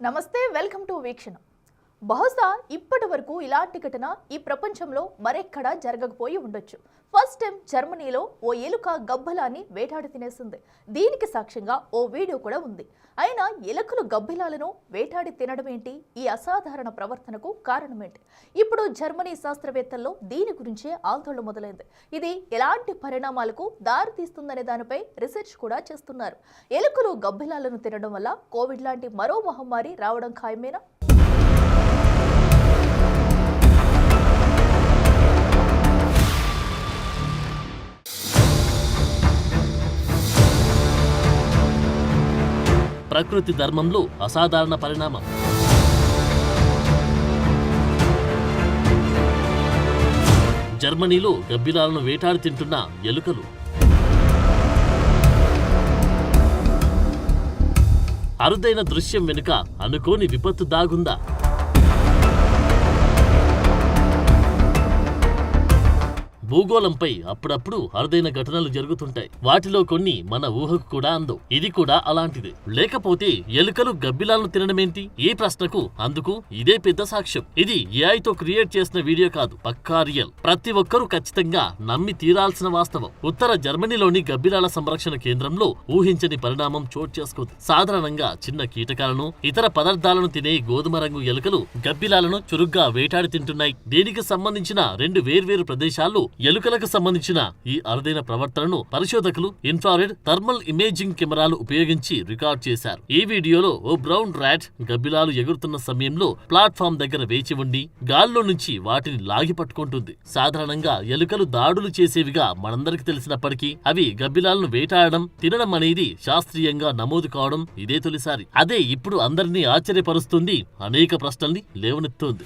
నమస్తే, welcome to వీక్షణ. బహుశా ఇప్పటి వరకు ఇలాంటి ఘటన ఈ ప్రపంచంలో మరెక్కడా జరగకపోయి ఉండొచ్చు. ఫస్ట్ టైం జర్మనీలో ఓ ఎలుక గబ్బలాన్ని వేటాడి తినేసింది. దీనికి సాక్ష్యంగా ఓ వీడియో కూడా ఉంది. అయినా ఎలుకలు గబ్బిలాలను వేటాడి తినడం ఏంటి? ఈ అసాధారణ ప్రవర్తనకు కారణమేంటి? ఇప్పుడు జర్మనీ శాస్త్రవేత్తల్లో దీని గురించే ఆందోళన మొదలైంది. ఇది ఎలాంటి పరిణామాలకు దారితీస్తుందనే దానిపై రీసెర్చ్ కూడా చేస్తున్నారు. ఎలుకలు గబ్బిలాలను తినడం వల్ల కోవిడ్ లాంటి మరో మహమ్మారి రావడం ఖాయమేనా? ప్రకృతి ధర్మంలో అసాధారణ పరిణామం. జర్మనీలో గబ్బిలాలను వేటాడి తింటున్న ఎలుకలు. అరుదైన దృశ్యం వెనుక అనుకోని విపత్తు దాగుందా? భూగోళంపై అప్పుడప్పుడు అరుదైన ఘటనలు జరుగుతుంటాయి. వాటిలో కొన్ని మన ఊహకు కూడా అందవు. ఇది కూడా అలాంటిదే. లేకపోతే ఎలుకలు గబ్బిలాలను తినడమేంటి? ఈ ప్రశ్నకు అందుకు ఇదే పెద్ద సాక్ష్యం. ఇది ఏఐతో క్రియేట్ చేసిన వీడియో కాదు, పక్కా రియల్. ప్రతి ఒక్కరూ ఖచ్చితంగా నమ్మి తీరాల్సిన వాస్తవం. ఉత్తర జర్మనీలోని గబ్బిలాల సంరక్షణ కేంద్రంలో ఊహించని పరిణామం చోటు చేసుకుంది. సాధారణంగా చిన్న కీటకాలను, ఇతర పదార్థాలను తినే గోధుమ రంగు ఎలుకలు గబ్బిలాలను చురుగ్గా వేటాడి తింటున్నాయి. దీనికి సంబంధించిన రెండు వేర్వేరు ప్రదేశాల్లో ఎలుకలకు సంబంధించిన ఈ అరుదైన ప్రవర్తనను పరిశోధకులు ఇన్ఫ్రారెడ్ థర్మల్ ఇమేజింగ్ కెమెరాలు ఉపయోగించి రికార్డ్ చేశారు. ఈ వీడియోలో ఓ బ్రౌన్ ర్యాట్ గబ్బిలాలు ఎగురుతున్న సమయంలో ప్లాట్ఫామ్ దగ్గర వేచి ఉండి గాల్లో నుంచి వాటిని లాగి పట్టుకుంటుంది. సాధారణంగా ఎలుకలు దాడులు చేసేవిగా మనందరికి తెలిసినప్పటికీ అవి గబ్బిలాలను వేటాడడం, తినడం అనేది శాస్త్రీయంగా నమోదు కావడం ఇదే తొలిసారి. అదే ఇప్పుడు అందరినీ ఆశ్చర్యపరుస్తుంది, అనేక ప్రశ్నల్ని లేవనెత్తుంది.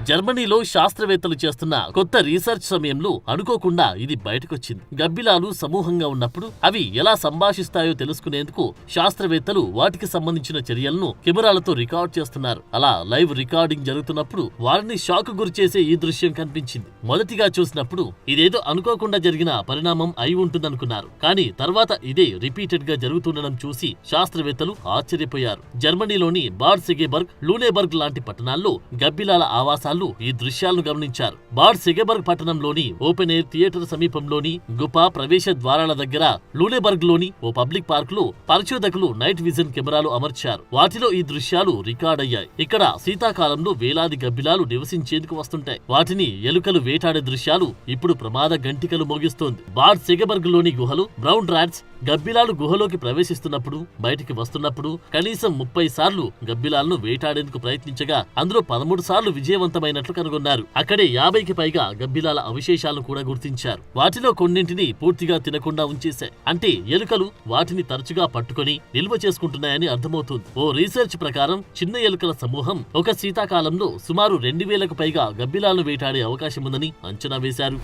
జర్మనీలో శాస్త్రవేత్తలు చేస్తున్న కొత్త రీసెర్చ్ సమయంలో అనుకోకుండా ఇది బయటకొచ్చింది. గబ్బిలాలు సమూహంగా ఉన్నప్పుడు అవి ఎలా సంభాషిస్తాయో తెలుసుకునేందుకు శాస్త్రవేత్తలు వాటికి సంబంధించిన చర్యలను కెమెరాలతో రికార్డ్ చేస్తున్నారు. అలా లైవ్ రికార్డింగ్ జరుగుతున్నప్పుడు వారిని షాక్ గురిచేసే ఈ దృశ్యం కనిపించింది. మొదటిగా చూసినప్పుడు ఇదేదో అనుకోకుండా జరిగిన పరిణామం అయి ఉంటుందనుకున్నారు. కానీ తర్వాత ఇదే రిపీటెడ్ గా జరుగుతుండడం చూసి శాస్త్రవేత్తలు ఆశ్చర్యపోయారు. జర్మనీలోని బాడ్ సెగెబర్గ్, లూనేబర్గ్ లాంటి పట్టణాల్లో గబ్బిలాల ఆవాసాలు ఈ దృశ్యాలను గమనించారు. బాడ్ సెగెబర్గ్ పట్టణంలోని ఓపెన్ ఎయిర్ థియేటర్ సమీపంలోని గుపా ప్రవేశ ద్వారాల దగ్గర, లూనేబర్గ్ లోని ఓ పబ్లిక్ పార్క్ లో పరిశోధకులు నైట్ విజన్ కెమెరాలు అమర్చారు. వాటిలో ఈ దృశ్యాలు రికార్డ్ అయ్యాయి. ఇక్కడ శీతాకాలంలో వేలాది గబ్బిలాలు నివసించేందుకు వస్తుంటాయి. వాటిని ఎలుకలు వేటాడే దృశ్యాలు ఇప్పుడు ప్రమాద గంటికలు మోగిస్తోంది. బాడ్ సెగెబర్గ్ లోని గుహలు బ్రౌన్ ర్యాట్స్ గబ్బిలాలు గుహలోకి ప్రవేశిస్తున్నప్పుడు, బయటికి వస్తున్నప్పుడు కనీసం 30 సార్లు గబ్బిలాలను వేటాడేందుకు ప్రయత్నించగా అందులో 13 సార్లు విజయవంతమైనట్లు కనుగొన్నారు. అక్కడే 50కి పైగా గబ్బిలాల అవశేషాలను కూడా గుర్తించారు. వాటిలో కొన్నింటిని పూర్తిగా తినకుండా ఉంచేశాయి. అంటే ఎలుకలు వాటిని తరచుగా పట్టుకొని నిల్వ చేసుకుంటున్నాయని అర్థమవుతుంది. ఓ రీసెర్చ్ ప్రకారం చిన్న ఎలుకల సమూహం ఒక శీతాకాలంలో సుమారు 2000కు పైగా గబ్బిలాలను వేటాడే అవకాశం ఉందని అంచనా వేశారు.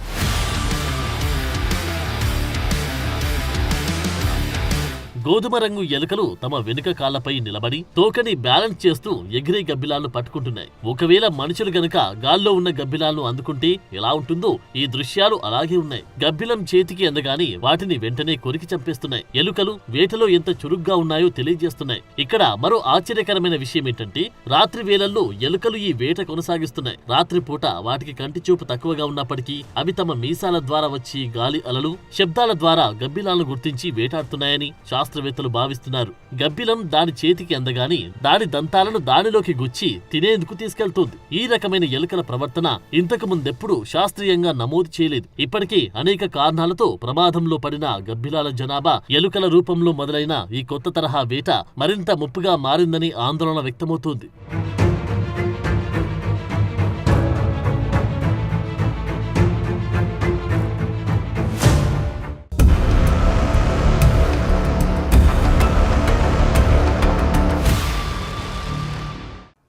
గోధుమ రంగు ఎలుకలు తమ వెనుక కాళ్లపై నిలబడి తోకని బ్యాలెన్స్ చేస్తూ ఎగిరే గబ్బిలాలను పట్టుకుంటున్నాయి. ఒకవేళ మనుషులు గనక గాల్లో ఉన్న గబ్బిలాలను అందుకుంటే ఎలా ఉంటుందో ఈ దృశ్యాలు అలాగే ఉన్నాయి. గబ్బిలం చేతికి అందగానే వాటిని వెంటనే కొరికి చంపేస్తున్నాయి. ఎలుకలు వేటలో ఎంత చురుగ్గా ఉన్నాయో తెలియజేస్తున్నాయి. ఇక్కడ మరో ఆశ్చర్యకరమైన విషయం ఏంటంటే రాత్రి వేళల్లో ఎలుకలు ఈ వేట కొనసాగిస్తున్నాయి. రాత్రిపూట వాటికి కంటి చూపు తక్కువగా ఉన్నప్పటికీ అవి తమ మీసాల ద్వారా వచ్చి గాలి అలలు, శబ్దాల ద్వారా గబ్బిలాలను గుర్తించి వేటాడుతున్నాయని శాస్త్రవేత్తలు భావిస్తున్నారు. గబ్బిలం దాని చేతికి అందగానే దాని దంతాలను దానిలోకి గుచ్చి తినేందుకు తీసుకెళ్తుంది. ఈ రకమైన ఎలుకల ప్రవర్తన ఇంతకు ముందెప్పుడు శాస్త్రీయంగా నమోదు చేయలేదు. ఇప్పటికే అనేక కారణాలతో ప్రమాదంలో పడిన గబ్బిలాల జనాభా ఎలుకల రూపంలో మొదలైన ఈ కొత్త తరహా వేట మరింత ముప్పుగా మారిందని ఆందోళన వ్యక్తమవుతోంది.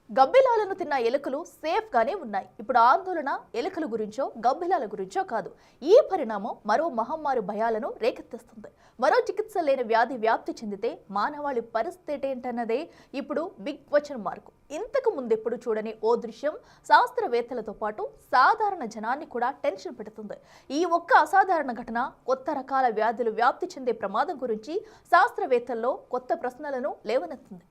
గబ్బిలాలను దెబ్బతిన్న ఎలుకలు సేఫ్ గానే ఉన్నాయి. ఇప్పుడు ఆందోళన ఎలుకల గురించో గబ్బిలాల గురించో కాదు. ఈ పరిణామం మరో మహమ్మారి భయాలను రేకెత్తిస్తుంది. మరో చికిత్స లేని వ్యాధి వ్యాప్తి చెందితే మానవాళి పరిస్థితి ఏంటన్నదే ఇప్పుడు బిగ్ క్వశ్చన్ మార్క్. ఇంతకు ముందెప్పుడు చూడని ఓ దృశ్యం శాస్త్రవేత్తలతో పాటు సాధారణ జనాన్ని కూడా టెన్షన్ పెడుతుంది. ఈ ఒక్క అసాధారణ ఘటన కొత్త రకాల వ్యాధులు వ్యాప్తి చెందే ప్రమాదం గురించి శాస్త్రవేత్తల్లో కొత్త ప్రశ్నలను లేవనెత్తింది.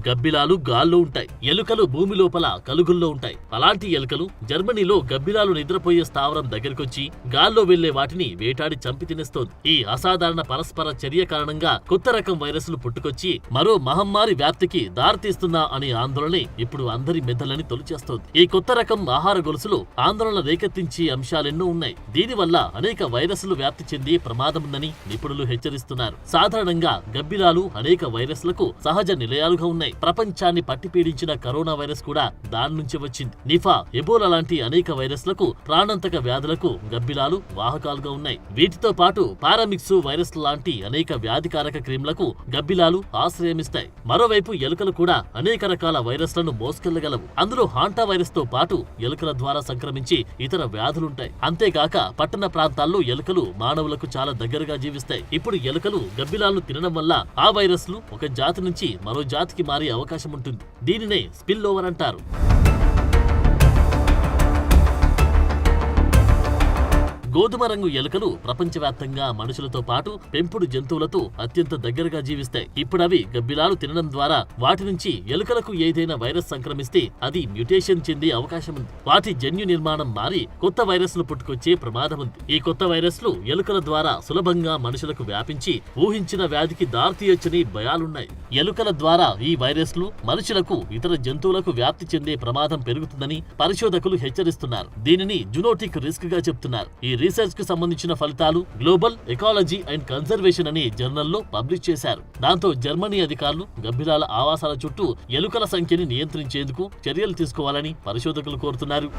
గబ్బిలాలు గాల్లో ఉంటాయి. ఎలుకలు భూమి లోపల కలుగుల్లో ఉంటాయి. అలాంటి ఎలుకలు జర్మనీలో గబ్బిలాలు నిద్రపోయే స్థావరం దగ్గరకొచ్చి గాల్లో వెళ్లే వాటిని వేటాడి చంపి తినేస్తోంది. ఈ అసాధారణ పరస్పర చర్య కారణంగా కొత్త రకం వైరస్లు పుట్టుకొచ్చి మరో మహమ్మారి వ్యాప్తికి దారితీస్తుందా అనే ఆందోళనే ఇప్పుడు అందరి మెదళ్ళని తొలిచేస్తోంది. ఈ కొత్త రకం ఆహార గొలుసులో ఆందోళన రేకెత్తించే అంశాలెన్నో ఉన్నాయి. దీనివల్ల అనేక వైరస్లు వ్యాప్తి చెందే ప్రమాదముందని నిపుణులు హెచ్చరిస్తున్నారు. సాధారణంగా గబ్బిలాలు అనేక వైరస్లకు సహజ నిలయాలుగా ఉన్నాయి. ప్రపంచాన్ని పట్టిపీడించిన కరోనా వైరస్ కూడా దాని నుంచి వచ్చింది. నిఫా, ఎబోలా లాంటి అనేక వైరస్లకు, ప్రాణాంతక వ్యాధులకు గబ్బిలాలు వాహకాలుగా ఉన్నాయి. వీటితో పాటు పారామిక్స్ వైరస్ లాంటి అనేక వ్యాధికారక క్రిములకు గబ్బిలాలు ఆశ్రయమిస్తాయి. మరోవైపు ఎలుకలు కూడా అనేక రకాల వైరస్లను మోసుకెళ్లగలవు. అందులో హాంటా వైరస్ తో పాటు ఎలుకల ద్వారా సంక్రమించి ఇతర వ్యాధులుంటాయి. అంతేగాక పట్టణ ప్రాంతాల్లో ఎలుకలు మానవులకు చాలా దగ్గరగా జీవిస్తాయి. ఇప్పుడు ఎలుకలు గబ్బిలాలను తినడం వల్ల ఆ వైరస్లు ఒక జాతి నుంచి మరో జాతికి మారే అవకాశం ఉంటుంది. దీనినే స్పిల్ ఓవర్ అంటారు. గోధుమ రంగు ఎలుకలు ప్రపంచవ్యాప్తంగా మనుషులతో పాటు పెంపుడు జంతువులతో అత్యంత దగ్గరగా జీవిస్తాయి. ఇప్పుడవి గబ్బిలాలు తినడం ద్వారా వాటి నుంచి ఎలుకలకు ఏదైనా వైరస్ సంక్రమిస్తే అది మ్యూటేషన్ చెందే అవకాశం ఉంది. వాటి జన్యు నిర్మాణం మారి కొత్త వైరస్లు పుట్టుకొచ్చే ప్రమాదం ఉంది. ఈ కొత్త వైరస్లు ఎలుకల ద్వారా సులభంగా మనుషులకు వ్యాపించి ఊహించిన వ్యాధికి దారితీయొచ్చని భయాలున్నాయి. ఎలుకల ద్వారా ఈ వైరస్లు మనుషులకు, ఇతర జంతువులకు వ్యాప్తి చెందే ప్రమాదం పెరుగుతుందని పరిశోధకులు హెచ్చరిస్తున్నారు. దీనిని జునోటిక్ రిస్క్ గా చెప్తున్నారు. ఈ రీసెర్చ్ కు సంబంధించిన ఫలితాలు గ్లోబల్ ఎకాలజీ అండ్ కన్జర్వేషన్ అనే జర్నల్లో పబ్లిష్ చేశారు. దాంతో జర్మనీ అధికారులు గబ్బిలాల ఆవాసాల చుట్టూ ఎలుకల సంఖ్యని నియంత్రించేందుకు చర్యలు తీసుకోవాలని పరిశోధకులు కోరుతున్నారు.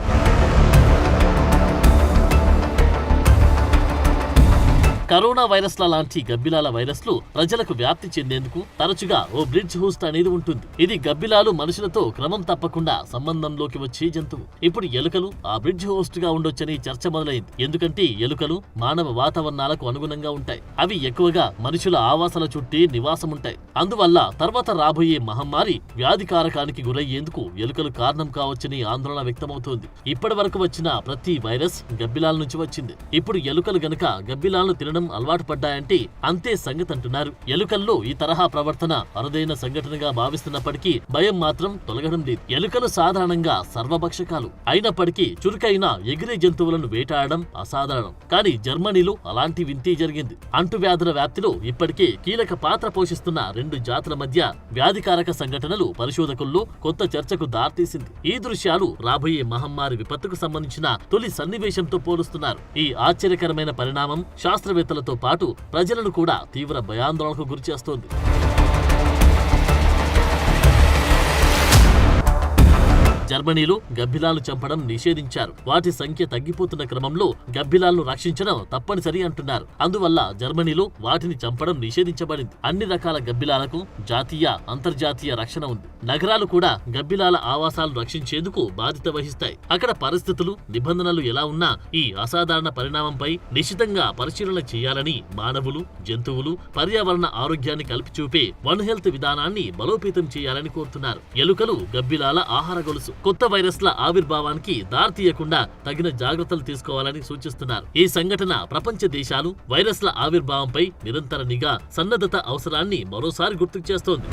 కరోనా వైరస్ల లాంటి గబ్బిలాల వైరస్లు ప్రజలకు వ్యాప్తి చెందేందుకు తరచుగా ఓ బ్రిడ్జ్ హోస్ట్ అనేది ఉంటుంది. ఇది గబ్బిలాలు మనుషులతో క్రమం తప్పకుండా సంబంధంలోకి వచ్చే జంతువు. ఇప్పుడు ఎలుకలు ఆ బ్రిడ్జ్ హోస్ట్ గా ఉండొచ్చని చర్చ మొదలైంది. ఎందుకంటే ఎలుకలు మానవ వాతావరణాలకు అనుగుణంగా ఉంటాయి. అవి ఎక్కువగా మనుషుల ఆవాసాల చుట్టే నివాసముంటాయి. అందువల్ల తర్వాత రాబోయే మహమ్మారి వ్యాధికారకానికి గురయ్యేందుకు ఎలుకలు కారణం కావచ్చని ఆందోళన వ్యక్తమవుతోంది. ఇప్పటి వరకు వచ్చిన ప్రతి వైరస్ గబ్బిలాల నుంచి వచ్చింది. ఇప్పుడు ఎలుకలు గనక గబ్బిలాలను తినడం అలవాటు పడ్డాయంటే అంతే సంగతి అంటున్నారు. ఎలుకల్లో ఈ తరహా ప్రవర్తన అరుదైన సంఘటనగా భావిస్తున్నప్పటికీ భయం మాత్రం తొలగడం లేదు. ఎలుకలు సాధారణంగా సర్వభక్షకాలు అయినప్పటికీ చురుకైన ఎగిరే జంతువులను వేటాడడం అసాధారణం. కానీ జర్మనీలో అలాంటి వింతే జరిగింది. అంటువ్యాధుల వ్యాప్తిలో ఇప్పటికే కీలక పాత్ర పోషిస్తున్న రెండు జాతుల మధ్య వ్యాధికారక సంఘటనలు పరిశోధకుల్లో కొత్త చర్చకు దారితీసింది. ఈ దృశ్యాలు రాబోయే మహమ్మారి విపత్తుకు సంబంధించిన తొలి సన్నివేశంతో పోలుస్తున్నారు. ఈ ఆశ్చర్యకరమైన పరిణామం శాస్త్రవేత్తలతో పాటు ప్రజలను కూడా తీవ్ర భయాందోళనకు గురిచేస్తోంది. జర్మనీలో గబ్బిలాలు చంపడం నిషేధించారు. వాటి సంఖ్య తగ్గిపోతున్న క్రమంలో గబ్బిలాలను రక్షించడం తప్పనిసరి అంటున్నారు. అందువల్ల జర్మనీలో వాటిని చంపడం నిషేధించబడింది. అన్ని రకాల గబ్బిలాలకు జాతీయ, అంతర్జాతీయ రక్షణ ఉంది. నగరాలు కూడా గబ్బిలాల ఆవాసాలు రక్షించేందుకు బాధ్యత వహిస్తాయి. అక్కడ పరిస్థితులు, నిబంధనలు ఎలా ఉన్నా ఈ అసాధారణ పరిణామంపై నిశితంగా పరిశీలన చేయాలని మానవులు, జంతువులు, పర్యావరణ ఆరోగ్యాన్ని కలిపి చూపే వన్ హెల్త్ విధానాన్ని బలోపేతం చేయాలని కోరుతున్నారు. ఎలుకలు గబ్బిలాల ఆహార గొలుసు. కొత్త వైరస్ల ఆవిర్భావానికి దారితీయకుండా తగిన జాగ్రత్తలు తీసుకోవాలని సూచిస్తున్నారు. ఈ సంఘటన ప్రపంచ దేశాలు వైరస్ల ఆవిర్భావంపై నిరంతర నిఘా, సన్నద్ధత అవసరాన్ని మరోసారి గుర్తుకు చేస్తోంది.